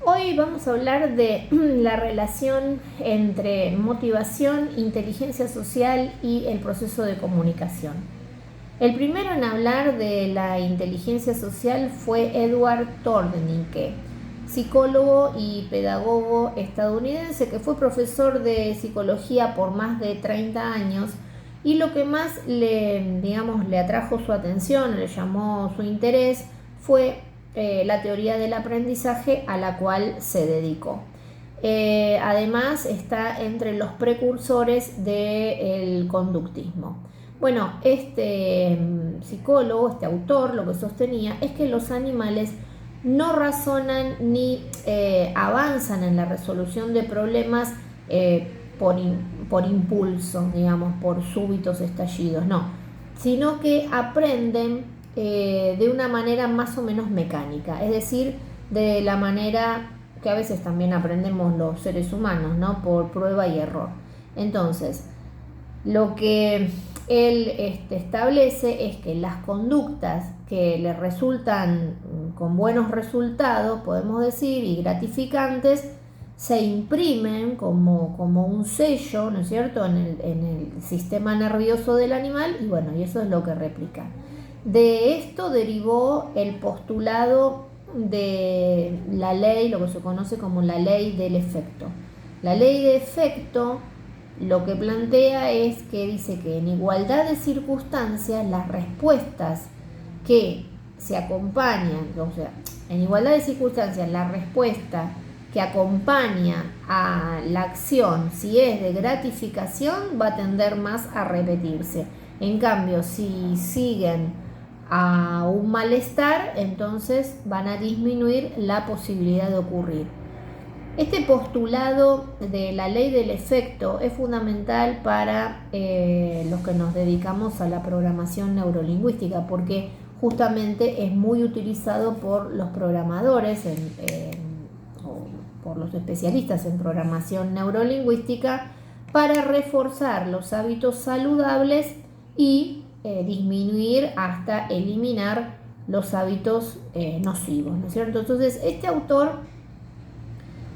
Hoy vamos a hablar de la relación entre motivación, inteligencia social y el proceso de comunicación. El primero en hablar de la inteligencia social fue Edward Thorndike, psicólogo y pedagogo estadounidense que fue profesor de psicología por más de 30 años, y lo que más le atrajo su atención, le llamó su interés, fue la teoría del aprendizaje a la cual se dedicó. Además está entre los precursores del conductismo. Bueno, este psicólogo, este autor, lo que sostenía es que los animales no razonan ni avanzan en la resolución de problemas por impulso, digamos, por súbitos estallidos, no, sino que aprenden de una manera más o menos mecánica, es decir, de la manera que a veces también aprendemos los seres humanos, ¿no? Por prueba y error. Entonces, lo que él establece es que las conductas que le resultan con buenos resultados, podemos decir, y gratificantes, se imprimen como un sello, ¿no es cierto?, en el sistema nervioso del animal, y bueno, y eso es lo que replica. De esto derivó el postulado de la ley, lo que se conoce como la ley del efecto. La ley de efecto lo que plantea es que dice que en igualdad de circunstancias las respuestas que se acompañan, o sea, en igualdad de circunstancias la respuesta que acompaña a la acción, si es de gratificación, va a tender más a repetirse. En cambio, si siguen a un malestar, entonces van a disminuir la posibilidad de ocurrir. Este postulado de la ley del efecto es fundamental para los que nos dedicamos a la programación neurolingüística, porque justamente es muy utilizado por los programadores o por los especialistas en programación neurolingüística para reforzar los hábitos saludables y disminuir hasta eliminar los hábitos nocivos, ¿no es cierto? Entonces, este autor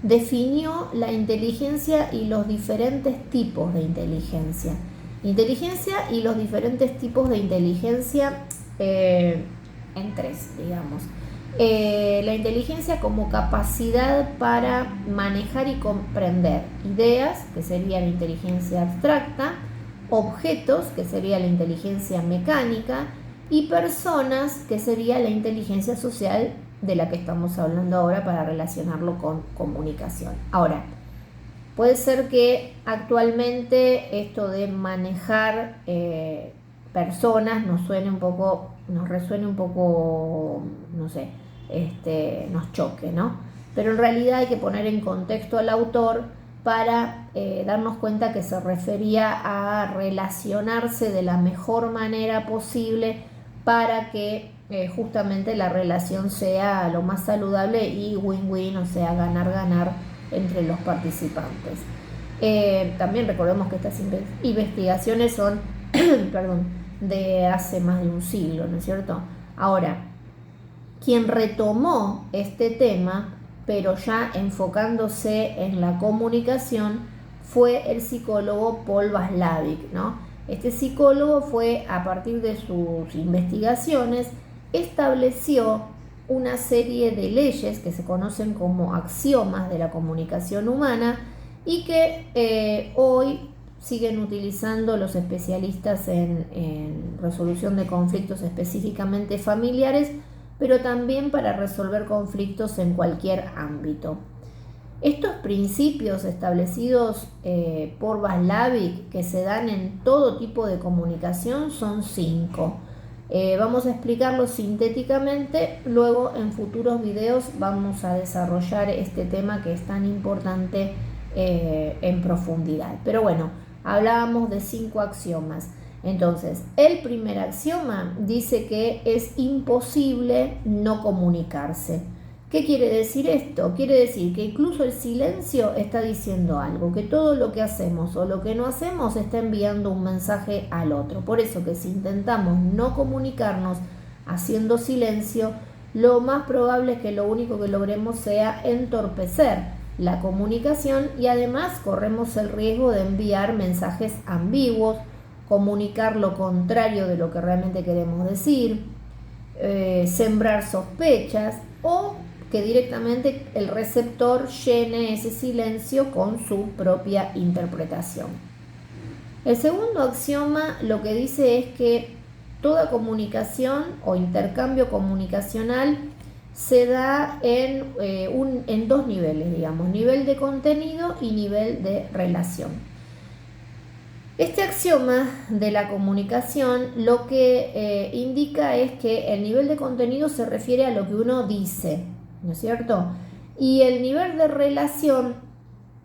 definió la inteligencia y los diferentes tipos de inteligencia. Inteligencia y los diferentes tipos de inteligencia en tres, digamos. La inteligencia como capacidad para manejar y comprender ideas, que sería la inteligencia abstracta, objetos, que sería la inteligencia mecánica, y personas, que sería la inteligencia social, de la que estamos hablando ahora para relacionarlo con comunicación. Ahora, puede ser que actualmente esto de manejar personas nos resuene un poco, no sé, nos choque, ¿no? Pero en realidad hay que poner en contexto al autor para darnos cuenta que se refería a relacionarse de la mejor manera posible para que justamente la relación sea lo más saludable y win-win, o sea, ganar-ganar entre los participantes. También recordemos que estas investigaciones son perdón, de hace más de un siglo, ¿no es cierto? Ahora, quien retomó este tema, pero ya enfocándose en la comunicación, fue el psicólogo Paul Watzlawick, ¿no? Este psicólogo fue, a partir de sus investigaciones, estableció una serie de leyes que se conocen como axiomas de la comunicación humana y que hoy siguen utilizando los especialistas en resolución de conflictos específicamente familiares, pero también para resolver conflictos en cualquier ámbito. Estos principios establecidos por Watzlawick, que se dan en todo tipo de comunicación, son 5. Vamos a explicarlos sintéticamente, luego en futuros videos vamos a desarrollar este tema que es tan importante en profundidad. Pero bueno, hablábamos de 5 axiomas. Entonces, el primer axioma dice que es imposible no comunicarse. ¿Qué quiere decir esto? Quiere decir que incluso el silencio está diciendo algo, que todo lo que hacemos o lo que no hacemos está enviando un mensaje al otro. Por eso que si intentamos no comunicarnos haciendo silencio, lo más probable es que lo único que logremos sea entorpecer la comunicación y además corremos el riesgo de enviar mensajes ambiguos, comunicar lo contrario de lo que realmente queremos decir, sembrar sospechas o que directamente el receptor llene ese silencio con su propia interpretación. El segundo axioma lo que dice es que toda comunicación o intercambio comunicacional se da en dos niveles, digamos, nivel de contenido y nivel de relación. Este axioma de la comunicación lo que indica es que el nivel de contenido se refiere a lo que uno dice, ¿no es cierto? Y el nivel de relación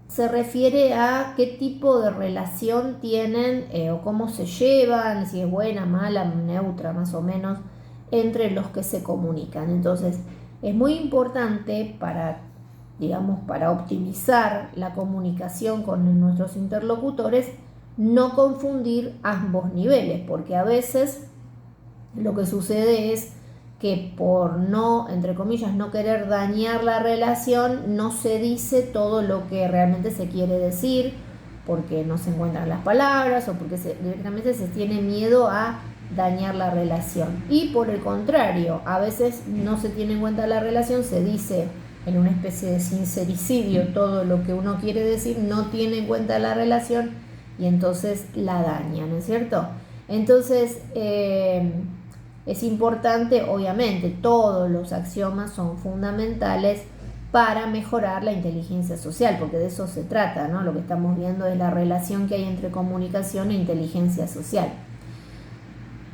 se refiere a qué tipo de relación tienen o cómo se llevan, si es buena, mala, neutra, más o menos, entre los que se comunican. Entonces, es muy importante para optimizar la comunicación con nuestros interlocutores, no confundir ambos niveles, porque a veces lo que sucede es que por no, entre comillas, no querer dañar la relación, no se dice todo lo que realmente se quiere decir, porque no se encuentran las palabras o porque directamente se tiene miedo a dañar la relación. Y por el contrario, a veces no se tiene en cuenta la relación, se dice en una especie de sincericidio todo lo que uno quiere decir, no tiene en cuenta la relación y entonces la daña, ¿no es cierto? Entonces, es importante, obviamente, todos los axiomas son fundamentales para mejorar la inteligencia social, porque de eso se trata, ¿no? Lo que estamos viendo es la relación que hay entre comunicación e inteligencia social.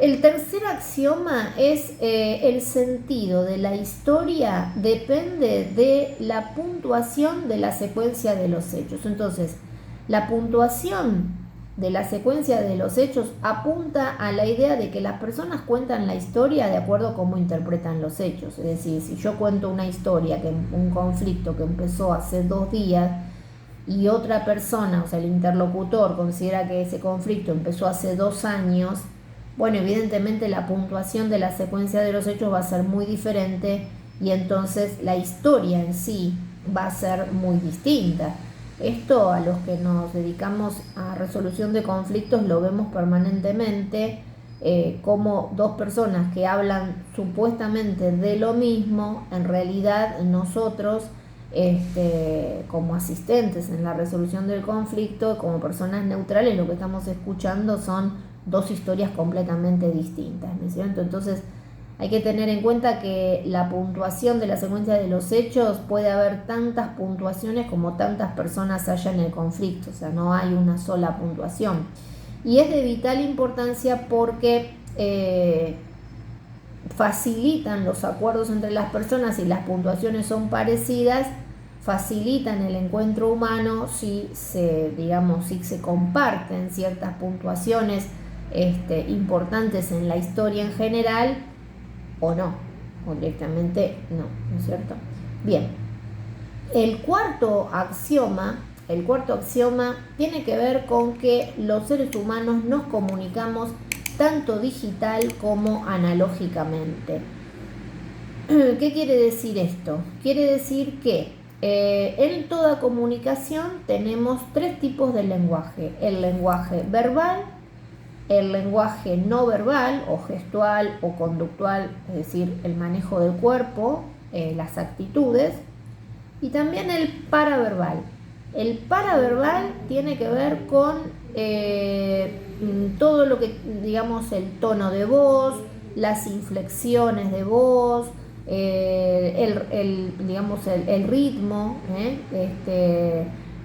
El tercer axioma es el sentido de la historia depende de la puntuación de la secuencia de los hechos. Entonces, la puntuación de la secuencia de los hechos apunta a la idea de que las personas cuentan la historia de acuerdo a cómo interpretan los hechos. Es decir, si yo cuento una historia, un conflicto que empezó hace 2 días y otra persona, o sea, el interlocutor, considera que ese conflicto empezó hace 2 años, bueno, evidentemente la puntuación de la secuencia de los hechos va a ser muy diferente y entonces la historia en sí va a ser muy distinta. Esto a los que nos dedicamos a resolución de conflictos lo vemos permanentemente, como dos personas que hablan supuestamente de lo mismo, en realidad nosotros como asistentes en la resolución del conflicto, como personas neutrales, lo que estamos escuchando son 2 historias completamente distintas, ¿no es cierto? Entonces hay que tener en cuenta que la puntuación de la secuencia de los hechos puede haber tantas puntuaciones como tantas personas haya en el conflicto, o sea, no hay una sola puntuación. Y es de vital importancia porque facilitan los acuerdos entre las personas y las puntuaciones son parecidas, facilitan el encuentro humano si se comparten ciertas puntuaciones importantes en la historia en general o no, o directamente no es cierto? Bien, el cuarto axioma tiene que ver con que los seres humanos nos comunicamos tanto digital como analógicamente. ¿Qué quiere decir esto? Quiere decir que en toda comunicación tenemos 3 tipos de lenguaje: el lenguaje verbal, el lenguaje no verbal o gestual o conductual, es decir, el manejo del cuerpo, las actitudes, y también el paraverbal. El paraverbal tiene que ver con todo lo que, el tono de voz, las inflexiones de voz, el ritmo,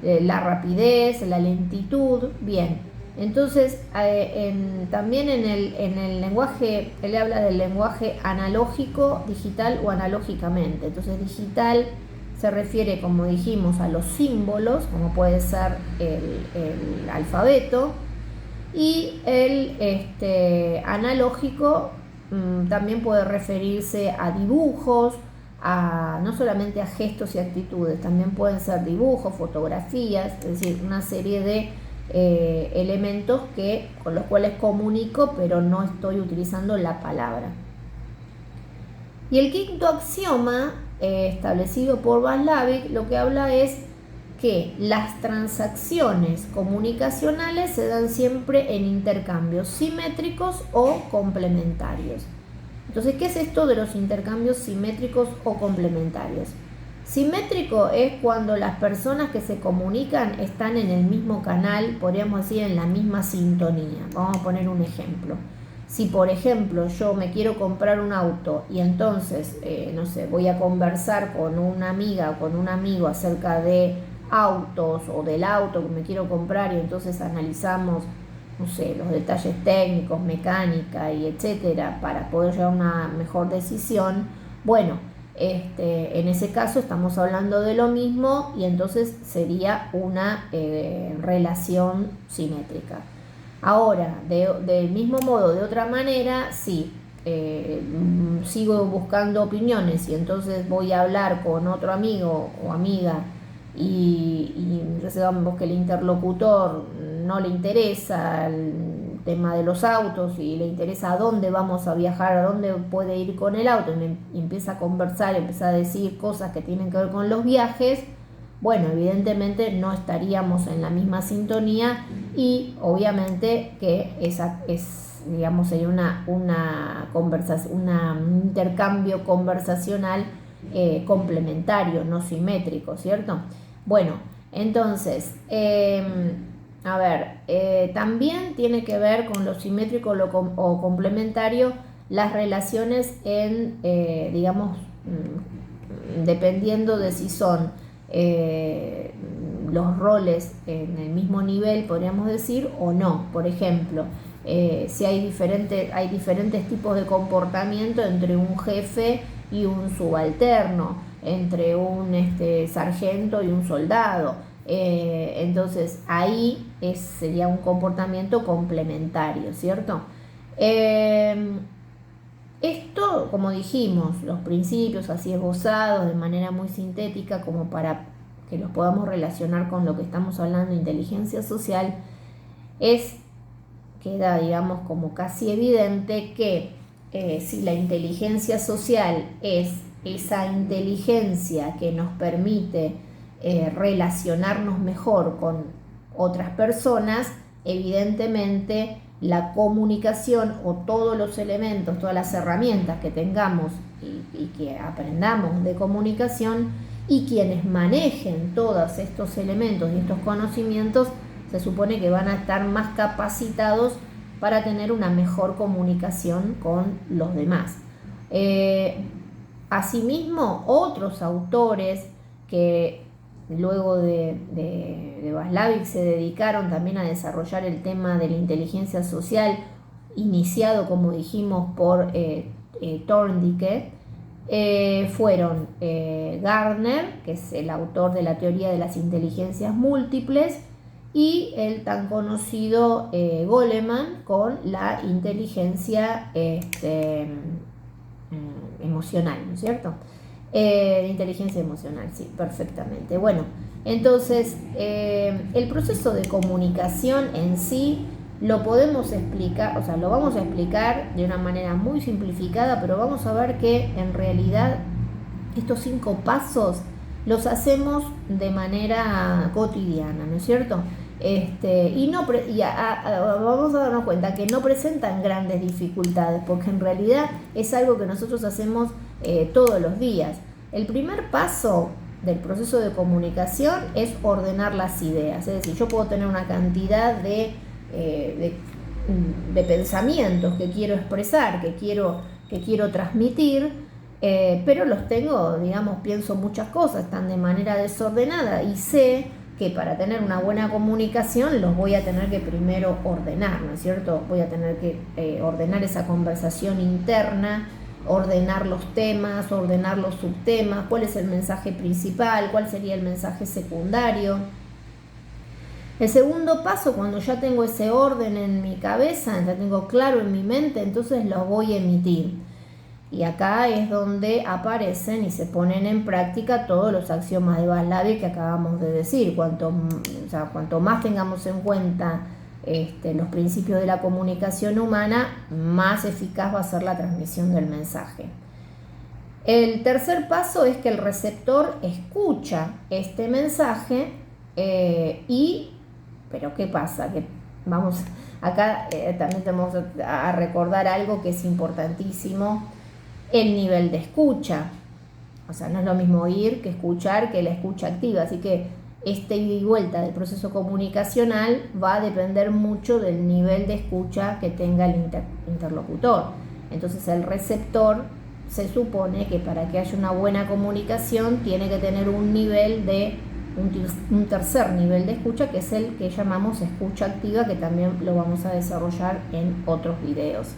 la rapidez, la lentitud. Bien. Entonces, también en el lenguaje, él habla del lenguaje analógico, digital o analógicamente. Entonces, digital se refiere, como dijimos, a los símbolos, como puede ser el alfabeto, y el analógico también puede referirse a dibujos, no solamente a gestos y actitudes, también pueden ser dibujos, fotografías, es decir, una serie de elementos con los cuales comunico, pero no estoy utilizando la palabra. Y el quinto axioma establecido por Václavic lo que habla es que las transacciones comunicacionales se dan siempre en intercambios simétricos o complementarios. Entonces, ¿qué es esto de los intercambios simétricos o complementarios? Simétrico es cuando las personas que se comunican están en el mismo canal, podríamos decir en la misma sintonía. Vamos a poner un ejemplo. Si por ejemplo yo me quiero comprar un auto y entonces, no sé, voy a conversar con una amiga o con un amigo acerca de autos o del auto que me quiero comprar y entonces analizamos, no sé, los detalles técnicos, mecánica y etcétera para poder llegar a una mejor decisión, bueno, en ese caso estamos hablando de lo mismo y entonces sería una relación simétrica. Ahora, del mismo modo, de otra manera, si sigo buscando opiniones y entonces voy a hablar con otro amigo o amiga y digamos que el interlocutor no le interesa el tema de los autos y le interesa a dónde vamos a viajar, a dónde puede ir con el auto y empieza a conversar, empieza a decir cosas que tienen que ver con los viajes, bueno, evidentemente no estaríamos en la misma sintonía y obviamente que digamos, sería una conversación, un intercambio conversacional complementario, no simétrico, ¿cierto? Bueno, entonces, a ver, también tiene que ver con lo simétrico o complementario las relaciones digamos, dependiendo de si son los roles en el mismo nivel, podríamos decir, o no. Por ejemplo, si hay diferentes tipos de comportamiento entre un jefe y un subalterno, entre un sargento y un soldado. Entonces ahí sería un comportamiento complementario, ¿cierto? Esto, como dijimos, los principios así esbozados de manera muy sintética como para que los podamos relacionar con lo que estamos hablando de inteligencia social, queda, digamos, como casi evidente que si la inteligencia social es esa inteligencia que nos permite relacionarnos mejor con otras personas, evidentemente la comunicación o todos los elementos, todas las herramientas que tengamos y que aprendamos de comunicación y quienes manejen todos estos elementos y estos conocimientos se supone que van a estar más capacitados para tener una mejor comunicación con los demás. Asimismo, otros autores que luego de Václavic se dedicaron también a desarrollar el tema de la inteligencia social, iniciado, como dijimos, por Thorndike, fueron Gardner, que es el autor de la teoría de las inteligencias múltiples, y el tan conocido Goleman con la inteligencia emocional, ¿no es cierto? Inteligencia emocional, sí, perfectamente. Bueno, entonces el proceso de comunicación en sí lo podemos explicar, o sea, lo vamos a explicar de una manera muy simplificada, pero vamos a ver que en realidad estos 5 pasos los hacemos de manera cotidiana, ¿no es cierto? Vamos a darnos cuenta que no presentan grandes dificultades, porque en realidad es algo que nosotros hacemos todos los días. El primer paso del proceso de comunicación es ordenar las ideas, es decir, yo puedo tener una cantidad de pensamientos que quiero expresar, que quiero transmitir, pero los tengo, digamos, pienso muchas cosas, están de manera desordenada y sé que para tener una buena comunicación los voy a tener que primero ordenar, ¿no es cierto? Voy a tener que ordenar esa conversación interna, ordenar los temas, ordenar los subtemas, cuál es el mensaje principal, cuál sería el mensaje secundario. El segundo paso, cuando ya tengo ese orden en mi cabeza, ya tengo claro en mi mente, entonces lo voy a emitir. Y acá es donde aparecen y se ponen en práctica todos los axiomas de Václavic que acabamos de decir. Cuanto más tengamos en cuenta los principios de la comunicación humana, más eficaz va a ser la transmisión del mensaje. El tercer paso es que el receptor escucha este mensaje pero ¿qué pasa? Que vamos, acá también tenemos a recordar algo que es importantísimo, el nivel de escucha. O sea, no es lo mismo oír que escuchar, que la escucha activa. Así que ida y vuelta del proceso comunicacional va a depender mucho del nivel de escucha que tenga el interlocutor. Entonces el receptor se supone que para que haya una buena comunicación tiene que tener un tercer nivel de escucha, que es el que llamamos escucha activa, que también lo vamos a desarrollar en otros videos.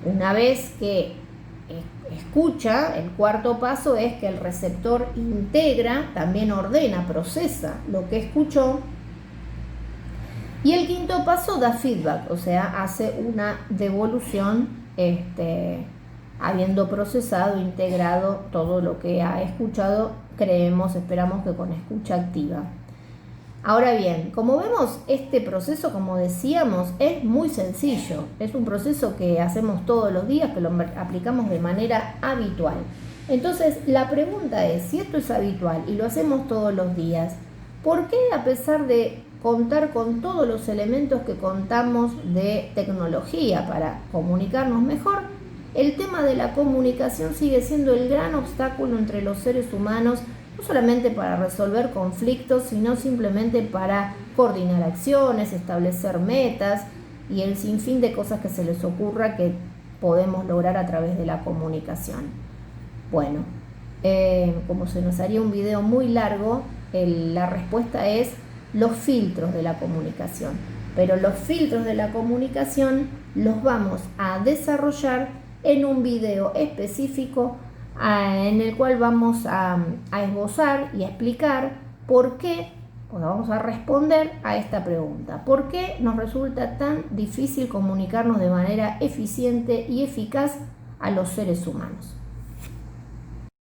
Una vez que escucha, el cuarto paso es que el receptor integra, también ordena, procesa lo que escuchó. Y el quinto paso da feedback, o sea, hace una devolución habiendo procesado, integrado todo lo que ha escuchado, esperamos que con escucha activa. Ahora bien, como vemos, este proceso, como decíamos, es muy sencillo. Es un proceso que hacemos todos los días, que lo aplicamos de manera habitual. Entonces, la pregunta es, si esto es habitual y lo hacemos todos los días, ¿por qué, a pesar de contar con todos los elementos que contamos de tecnología para comunicarnos mejor, el tema de la comunicación sigue siendo el gran obstáculo entre los seres humanos, no solamente para resolver conflictos, sino simplemente para coordinar acciones, establecer metas y el sinfín de cosas que se les ocurra que podemos lograr a través de la comunicación? Bueno, como se nos haría un video muy largo, la respuesta es los filtros de la comunicación. Pero los filtros de la comunicación los vamos a desarrollar en un video específico en el cual vamos a esbozar y a explicar por qué, vamos a responder a esta pregunta: ¿por qué nos resulta tan difícil comunicarnos de manera eficiente y eficaz a los seres humanos?